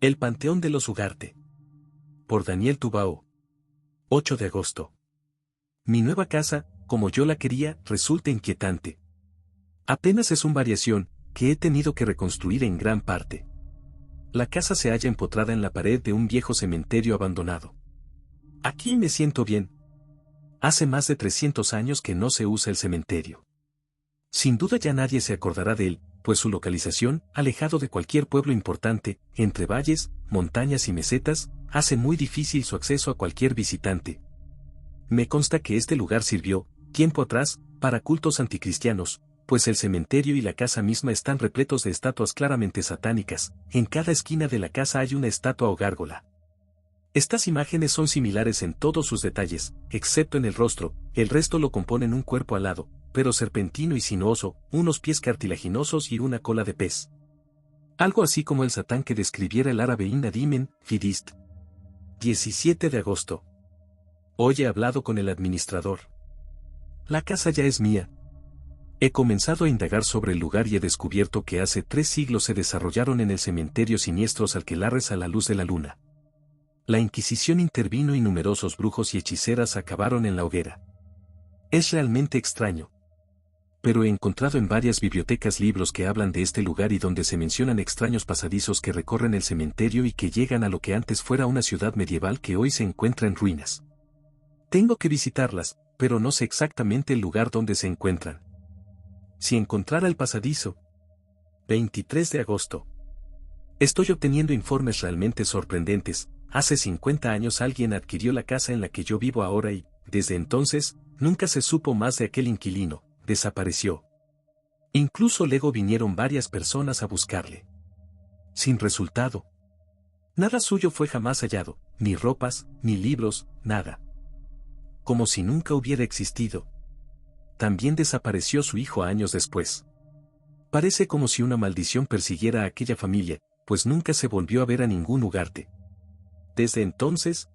El Panteón de los Ugarte. Por Daniel Tubao. 8 de agosto. Mi nueva casa, como yo la quería, resulta inquietante. Apenas es una variación, que he tenido que reconstruir en gran parte. La casa se halla empotrada en la pared de un viejo cementerio abandonado. Aquí me siento bien. Hace más de 300 años que no se usa el cementerio. Sin duda ya nadie se acordará de él, pues su localización, alejado de cualquier pueblo importante, entre valles, montañas y mesetas, hace muy difícil su acceso a cualquier visitante. Me consta que este lugar sirvió, tiempo atrás, para cultos anticristianos, pues el cementerio y la casa misma están repletos de estatuas claramente satánicas. En cada esquina de la casa hay una estatua o gárgola. Estas imágenes son similares en todos sus detalles, excepto en el rostro, el resto lo componen un cuerpo alado, pero serpentino y sinuoso, unos pies cartilaginosos y una cola de pez. Algo así como el Satán que describiera el árabe Inadimen, Fidist. 17 de agosto. Hoy he hablado con el administrador. La casa ya es mía. He comenzado a indagar sobre el lugar y he descubierto que hace 3 siglos se desarrollaron en el cementerio siniestros alquelarres a la luz de la luna. La Inquisición intervino y numerosos brujos y hechiceras acabaron en la hoguera. Es realmente extraño. Pero he encontrado en varias bibliotecas libros que hablan de este lugar y donde se mencionan extraños pasadizos que recorren el cementerio y que llegan a lo que antes fuera una ciudad medieval que hoy se encuentra en ruinas. Tengo que visitarlas, pero no sé exactamente el lugar donde se encuentran. Si encontrara el pasadizo. 23 de agosto. Estoy obteniendo informes realmente sorprendentes. Hace 50 años alguien adquirió la casa en la que yo vivo ahora y, desde entonces, nunca se supo más de aquel inquilino. Desapareció. Incluso luego vinieron varias personas a buscarle. Sin resultado. Nada suyo fue jamás hallado, ni ropas, ni libros, nada. Como si nunca hubiera existido. También desapareció su hijo años después. Parece como si una maldición persiguiera a aquella familia, pues nunca se volvió a ver a ningún Ugarte. Desde entonces,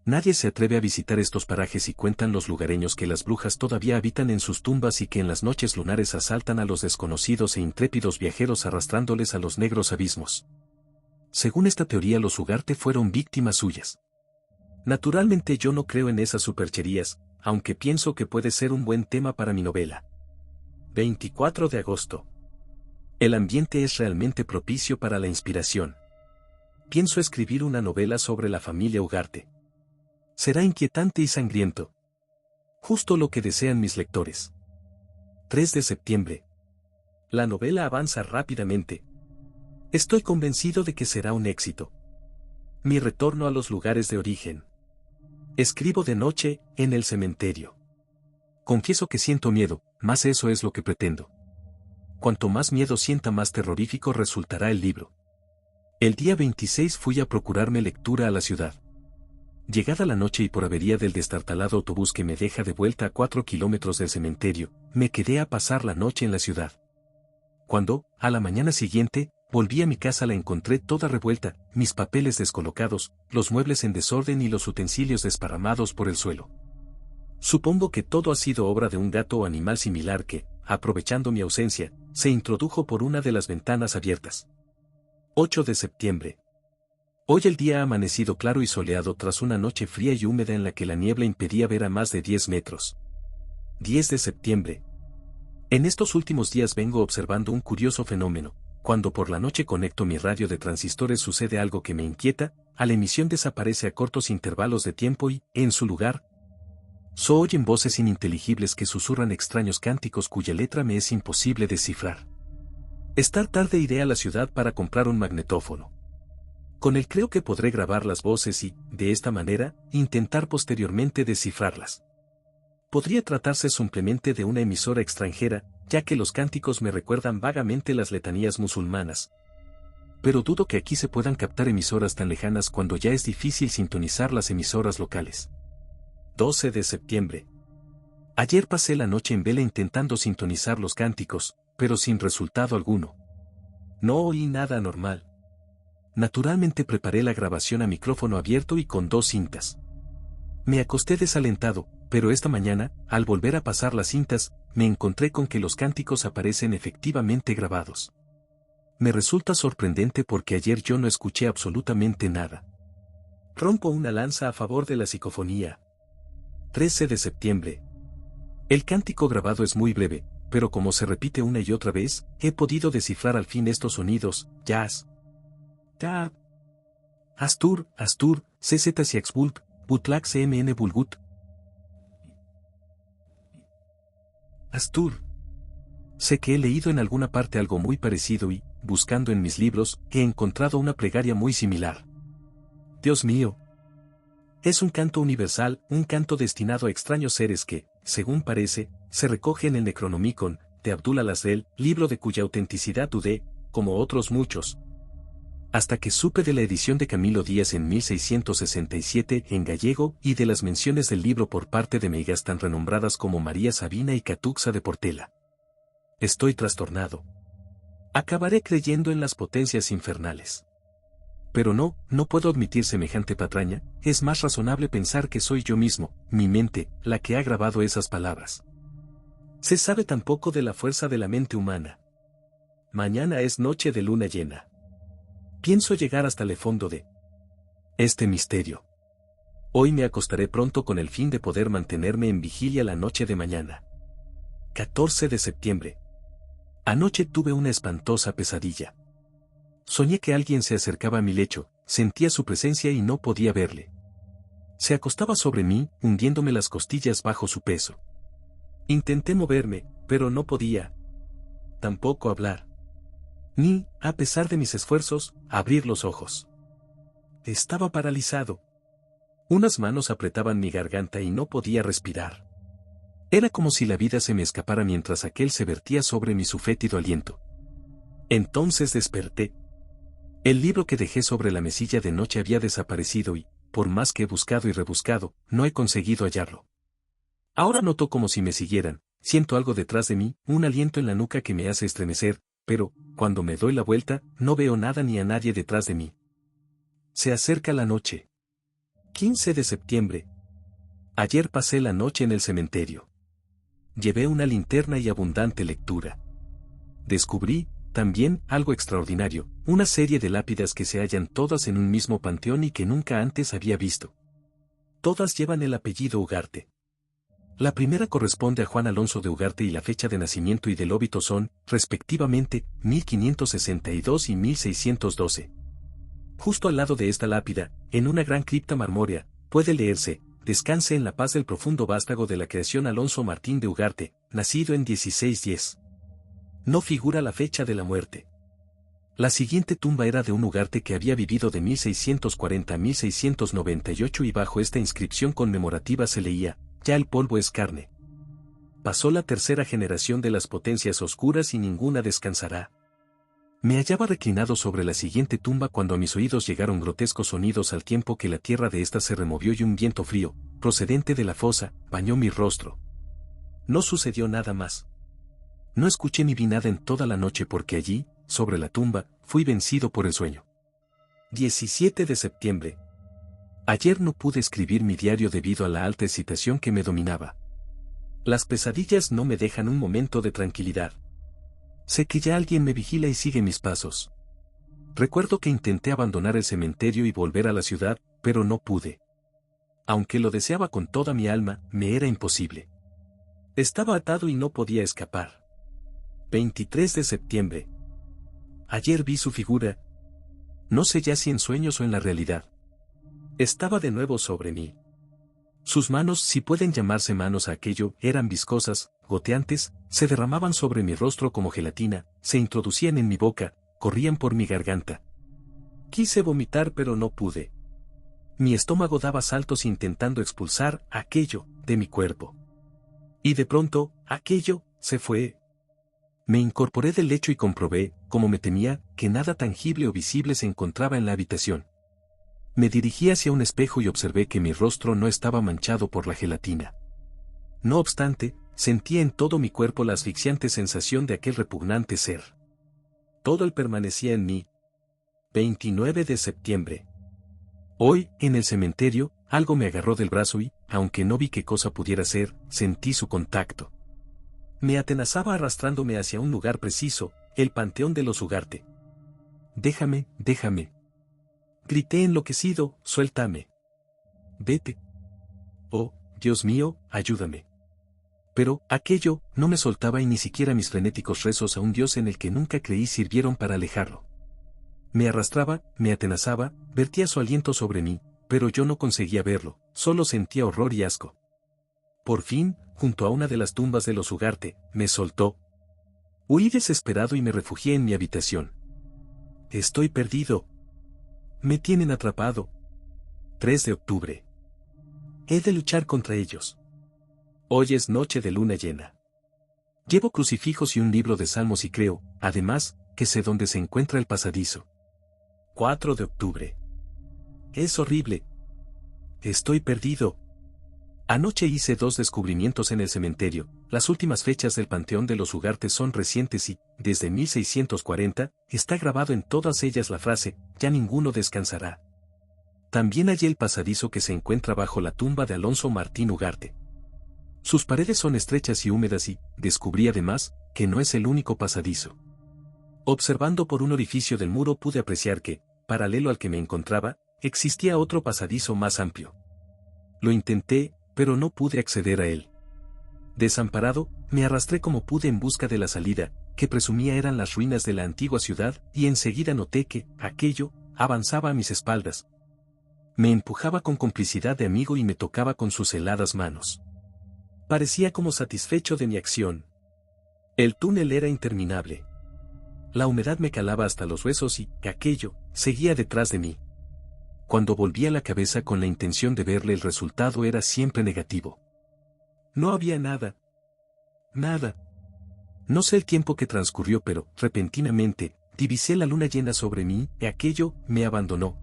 nadie se atreve a visitar estos parajes y cuentan los lugareños que las brujas todavía habitan en sus tumbas y que en las noches lunares asaltan a los desconocidos e intrépidos viajeros arrastrándoles a los negros abismos. Según esta teoría, los Ugarte fueron víctimas suyas. Naturalmente yo no creo en esas supercherías, aunque pienso que puede ser un buen tema para mi novela. 24 de agosto. El ambiente es realmente propicio para la inspiración. Pienso escribir una novela sobre la familia Ugarte. Será inquietante y sangriento. Justo lo que desean mis lectores. 3 de septiembre. La novela avanza rápidamente. Estoy convencido de que será un éxito. Mi retorno a los lugares de origen. Escribo de noche, en el cementerio. Confieso que siento miedo, mas eso es lo que pretendo. Cuanto más miedo sienta, más terrorífico resultará el libro. El día 26 fui a procurarme lectura a la ciudad. Llegada la noche y por avería del destartalado autobús que me deja de vuelta a 4 kilómetros del cementerio, me quedé a pasar la noche en la ciudad. Cuando, a la mañana siguiente, volví a mi casa, la encontré toda revuelta, mis papeles descolocados, los muebles en desorden y los utensilios desparramados por el suelo. Supongo que todo ha sido obra de un gato o animal similar que, aprovechando mi ausencia, se introdujo por una de las ventanas abiertas. 8 de septiembre. Hoy el día ha amanecido claro y soleado tras una noche fría y húmeda en la que la niebla impedía ver a más de 10 metros. 10 de septiembre. En estos últimos días vengo observando un curioso fenómeno. Cuando por la noche conecto mi radio de transistores sucede algo que me inquieta, la emisión desaparece a cortos intervalos de tiempo y, en su lugar, se oyen voces ininteligibles que susurran extraños cánticos cuya letra me es imposible descifrar. Esta tarde iré a la ciudad para comprar un magnetófono. Con él creo que podré grabar las voces y, de esta manera, intentar posteriormente descifrarlas. Podría tratarse simplemente de una emisora extranjera, ya que los cánticos me recuerdan vagamente las letanías musulmanas. Pero dudo que aquí se puedan captar emisoras tan lejanas cuando ya es difícil sintonizar las emisoras locales. 12 de septiembre. Ayer pasé la noche en vela intentando sintonizar los cánticos, pero sin resultado alguno. No oí nada anormal. Naturalmente preparé la grabación a micrófono abierto y con 2 cintas. Me acosté desalentado, pero esta mañana, al volver a pasar las cintas, me encontré con que los cánticos aparecen efectivamente grabados. Me resulta sorprendente porque ayer yo no escuché absolutamente nada. Rompo una lanza a favor de la psicofonía. 13 de septiembre. El cántico grabado es muy breve, pero como se repite una y otra vez, he podido descifrar al fin estos sonidos: jazz, tab, astur, astur, cz siaxbult, butlak cmn bulgut, astur. Sé que he leído en alguna parte algo muy parecido y, buscando en mis libros, he encontrado una plegaria muy similar. Dios mío. Es un canto universal, un canto destinado a extraños seres que, según parece, se recoge en el Necronomicon, de Abdul al-Azrel, libro de cuya autenticidad dudé, como otros muchos. Hasta que supe de la edición de Camilo Díaz en 1667 en gallego y de las menciones del libro por parte de meigas tan renombradas como María Sabina y Catuxa de Portela. Estoy trastornado. Acabaré creyendo en las potencias infernales. Pero no puedo admitir semejante patraña, es más razonable pensar que soy yo mismo, mi mente, la que ha grabado esas palabras. Se sabe tan poco de la fuerza de la mente humana. Mañana es noche de luna llena. Pienso llegar hasta el fondo de este misterio. Hoy me acostaré pronto con el fin de poder mantenerme en vigilia la noche de mañana. 14 de septiembre. Anoche tuve una espantosa pesadilla. Soñé que alguien se acercaba a mi lecho, sentía su presencia y no podía verle. Se acostaba sobre mí, hundiéndome las costillas bajo su peso. Intenté moverme, pero no podía. Tampoco hablar. Ni, a pesar de mis esfuerzos, abrir los ojos. Estaba paralizado. Unas manos apretaban mi garganta y no podía respirar. Era como si la vida se me escapara mientras aquel se vertía sobre mi su fétido aliento. Entonces desperté. El libro que dejé sobre la mesilla de noche había desaparecido y, por más que he buscado y rebuscado, no he conseguido hallarlo. Ahora noto como si me siguieran, siento algo detrás de mí, un aliento en la nuca que me hace estremecer, pero, cuando me doy la vuelta, no veo nada ni a nadie detrás de mí. Se acerca la noche. 15 de septiembre. Ayer pasé la noche en el cementerio. Llevé una linterna y abundante lectura. Descubrí, también, algo extraordinario, una serie de lápidas que se hallan todas en un mismo panteón y que nunca antes había visto. Todas llevan el apellido Ugarte. La primera corresponde a Juan Alonso de Ugarte y la fecha de nacimiento y del óbito son, respectivamente, 1562 y 1612. Justo al lado de esta lápida, en una gran cripta marmórea, puede leerse: descanse en la paz del profundo vástago de la creación Alonso Martín de Ugarte, nacido en 1610. No figura la fecha de la muerte. La siguiente tumba era de un Ugarte que había vivido de 1640 a 1698 y bajo esta inscripción conmemorativa se leía: ya el polvo es carne. Pasó la tercera generación de las potencias oscuras y ninguna descansará. Me hallaba reclinado sobre la siguiente tumba cuando a mis oídos llegaron grotescos sonidos al tiempo que la tierra de ésta se removió y un viento frío, procedente de la fosa, bañó mi rostro. No sucedió nada más. No escuché ni vi nada en toda la noche porque allí, sobre la tumba, fui vencido por el sueño. 17 de septiembre. Ayer no pude escribir mi diario debido a la alta excitación que me dominaba. Las pesadillas no me dejan un momento de tranquilidad. Sé que ya alguien me vigila y sigue mis pasos. Recuerdo que intenté abandonar el cementerio y volver a la ciudad, pero no pude. Aunque lo deseaba con toda mi alma, me era imposible. Estaba atado y no podía escapar. 23 de septiembre. Ayer vi su figura. No sé ya si en sueños o en la realidad. Estaba de nuevo sobre mí. Sus manos, si pueden llamarse manos a aquello, eran viscosas, goteantes, se derramaban sobre mi rostro como gelatina, se introducían en mi boca, corrían por mi garganta. Quise vomitar pero no pude. Mi estómago daba saltos intentando expulsar aquello de mi cuerpo. Y de pronto, aquello se fue. Me incorporé del lecho y comprobé, como me temía, que nada tangible o visible se encontraba en la habitación. Me dirigí hacia un espejo y observé que mi rostro no estaba manchado por la gelatina. No obstante, sentía en todo mi cuerpo la asfixiante sensación de aquel repugnante ser. Todo él permanecía en mí. 29 de septiembre. Hoy, en el cementerio, algo me agarró del brazo y, aunque no vi qué cosa pudiera ser, sentí su contacto. Me atenazaba arrastrándome hacia un lugar preciso, el Panteón de los Ugarte. Déjame, déjame. Grité enloquecido, suéltame. Vete. Oh, Dios mío, ayúdame. Pero, aquello, no me soltaba y ni siquiera mis frenéticos rezos a un Dios en el que nunca creí sirvieron para alejarlo. Me arrastraba, me atenazaba, vertía su aliento sobre mí, pero yo no conseguía verlo, solo sentía horror y asco. Por fin, junto a una de las tumbas de los Ugarte, me soltó. Huí desesperado y me refugié en mi habitación. Estoy perdido. Me tienen atrapado. 3 de octubre. He de luchar contra ellos. Hoy es noche de luna llena. Llevo crucifijos y un libro de salmos y creo, además, que sé dónde se encuentra el pasadizo. 4 de octubre. Es horrible. Estoy perdido. Anoche hice 2 descubrimientos en el cementerio. Las últimas fechas del panteón de los Ugarte son recientes y, desde 1640, está grabado en todas ellas la frase, ya ninguno descansará. También hallé el pasadizo que se encuentra bajo la tumba de Alonso Martín Ugarte. Sus paredes son estrechas y húmedas y, descubrí además, que no es el único pasadizo. Observando por un orificio del muro pude apreciar que, paralelo al que me encontraba, existía otro pasadizo más amplio. Lo intenté, pero no pude acceder a él. Desamparado, me arrastré como pude en busca de la salida, que presumía eran las ruinas de la antigua ciudad, y enseguida noté que, aquello, avanzaba a mis espaldas. Me empujaba con complicidad de amigo y me tocaba con sus heladas manos. Parecía como satisfecho de mi acción. El túnel era interminable. La humedad me calaba hasta los huesos y, aquello, seguía detrás de mí. Cuando volvía la cabeza con la intención de verle el resultado era siempre negativo. No había nada. Nada. No sé el tiempo que transcurrió pero, repentinamente, divisé la luna llena sobre mí y aquello me abandonó.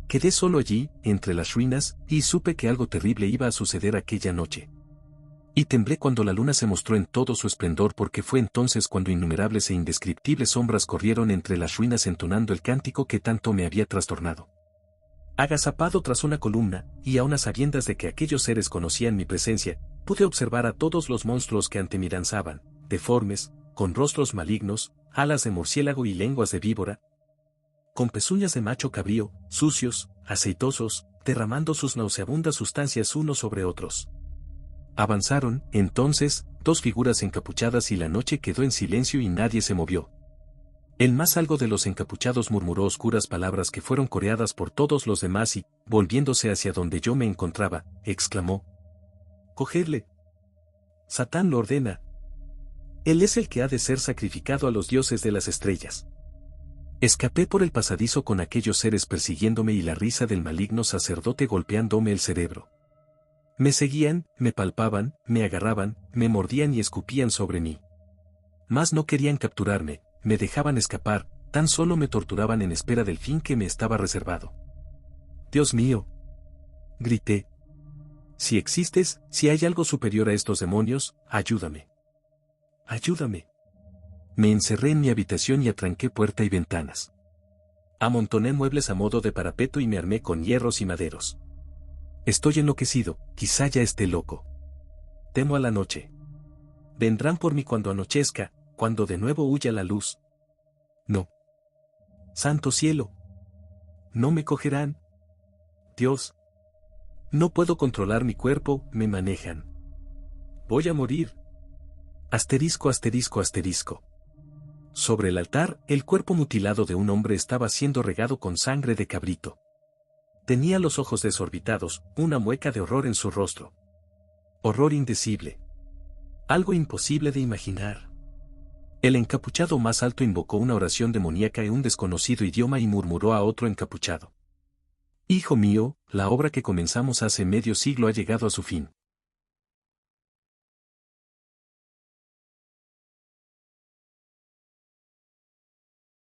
Quedé solo allí, entre las ruinas, y supe que algo terrible iba a suceder aquella noche. Y temblé cuando la luna se mostró en todo su esplendor porque fue entonces cuando innumerables e indescriptibles sombras corrieron entre las ruinas entonando el cántico que tanto me había trastornado. Agazapado tras una columna, y aun a sabiendas de que aquellos seres conocían mi presencia, pude observar a todos los monstruos que ante mí danzaban, deformes, con rostros malignos, alas de murciélago y lenguas de víbora, con pezuñas de macho cabrío, sucios, aceitosos, derramando sus nauseabundas sustancias unos sobre otros. Avanzaron, entonces, 2 figuras encapuchadas y la noche quedó en silencio y nadie se movió. El más algo de los encapuchados murmuró oscuras palabras que fueron coreadas por todos los demás y, volviéndose hacia donde yo me encontraba, exclamó: «¡Cogedle! Satán lo ordena. Él es el que ha de ser sacrificado a los dioses de las estrellas». Escapé por el pasadizo con aquellos seres persiguiéndome y la risa del maligno sacerdote golpeándome el cerebro. Me seguían, me palpaban, me agarraban, me mordían y escupían sobre mí. Mas no querían capturarme, me dejaban escapar, tan solo me torturaban en espera del fin que me estaba reservado. «Dios mío», grité. «Si existes, si hay algo superior a estos demonios, ayúdame. Ayúdame». Me encerré en mi habitación y atranqué puerta y ventanas. Amontoné muebles a modo de parapeto y me armé con hierros y maderos. Estoy enloquecido, quizá ya esté loco. Temo a la noche. Vendrán por mí cuando anochezca, cuando de nuevo huya la luz. No. Santo cielo. No me cogerán. Dios. No puedo controlar mi cuerpo, me manejan. Voy a morir. Asterisco, asterisco, asterisco. Sobre el altar, el cuerpo mutilado de un hombre estaba siendo regado con sangre de cabrito. Tenía los ojos desorbitados, una mueca de horror en su rostro. Horror indecible. Algo imposible de imaginar. El encapuchado más alto invocó una oración demoníaca en un desconocido idioma y murmuró a otro encapuchado: «Hijo mío, la obra que comenzamos hace medio siglo ha llegado a su fin.